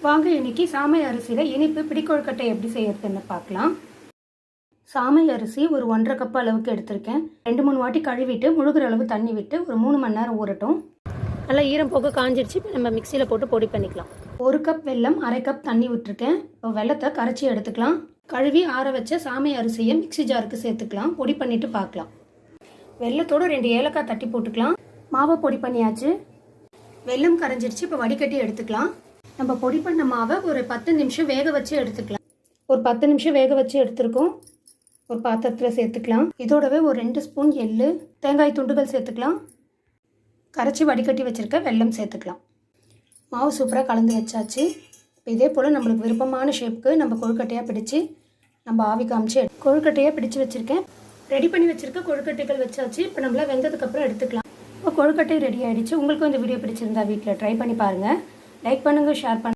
வாங்க இன்னைக்கு சாமை அரிசியில் இனிப்பு பிடிக்கொழுக்கட்டை எப்படி செய்யறதுன்னு பார்க்கலாம். சாமை அரிசி ஒரு 1.5 கப் அளவுக்கு எடுத்திருக்கேன். 2-3 வாட்டி கழுவிட்டு முழுகிற அளவு தண்ணி விட்டு ஒரு 3 மணி நேரம் ஊறட்டும். நல்லா ஈரம் போக காஞ்சிடுச்சு. இப்போ நம்ம மிக்சியில் போட்டு பொடி பண்ணிக்கலாம். 1 கப் வெல்லம், 1/2 கப் தண்ணி விட்டுருக்கேன். இப்போ வெல்லத்தை கரைச்சி எடுத்துக்கலாம். கழுவி ஆற வச்ச சாமை அரிசியை மிக்சி ஜாருக்கு சேர்த்துக்கலாம். பொடி பண்ணிட்டு பார்க்கலாம். வெல்லத்தோடு 2 ஏலக்காய் தட்டி போட்டுக்கலாம். மாவை பொடி பண்ணியாச்சு. வெல்லம் கரைஞ்சிடுச்சு. இப்போ வடிகட்டி எடுத்துக்கலாம். நம்ம பொடி பண்ண மாவை ஒரு 10 நிமிஷம் வேக வச்சு எடுத்துக்கலாம். ஒரு 10 நிமிஷம் வேக வச்சு எடுத்துருக்கோம். ஒரு பாத்திரத்தில் சேர்த்துக்கலாம். இதோடவே ஒரு 2 ஸ்பூன் எள்ளு, தேங்காய் துண்டுகள் சேர்த்துக்கலாம். கரைச்சி வடிகட்டி வச்சுருக்க வெல்லம் சேர்த்துக்கலாம். மாவு சூப்பராக கலந்து வச்சாச்சு. இப்போ இதே போல் நம்மளுக்கு விருப்பமான ஷேப்புக்கு நம்ம கொழுக்கட்டையாக பிடிச்சி நம்ம ஆவி காமிச்சு கொழுக்கட்டையாக பிடிச்சி வச்சுருக்கேன். ரெடி பண்ணி வச்சுருக்க கொழுக்கட்டைகள் வச்சாச்சு. இப்போ நம்மள வெந்ததுக்கப்புறம் எடுத்துக்கலாம். இப்போ கொழுக்கட்டை ரெடி ஆகிடுச்சு. உங்களுக்கும் இந்த வீடியோ பிடிச்சிருந்தா வீட்டில் ட்ரை பண்ணி பாருங்கள். லைக் பண்ணுங்கள், ஷேர் பண்ணுங்கள்.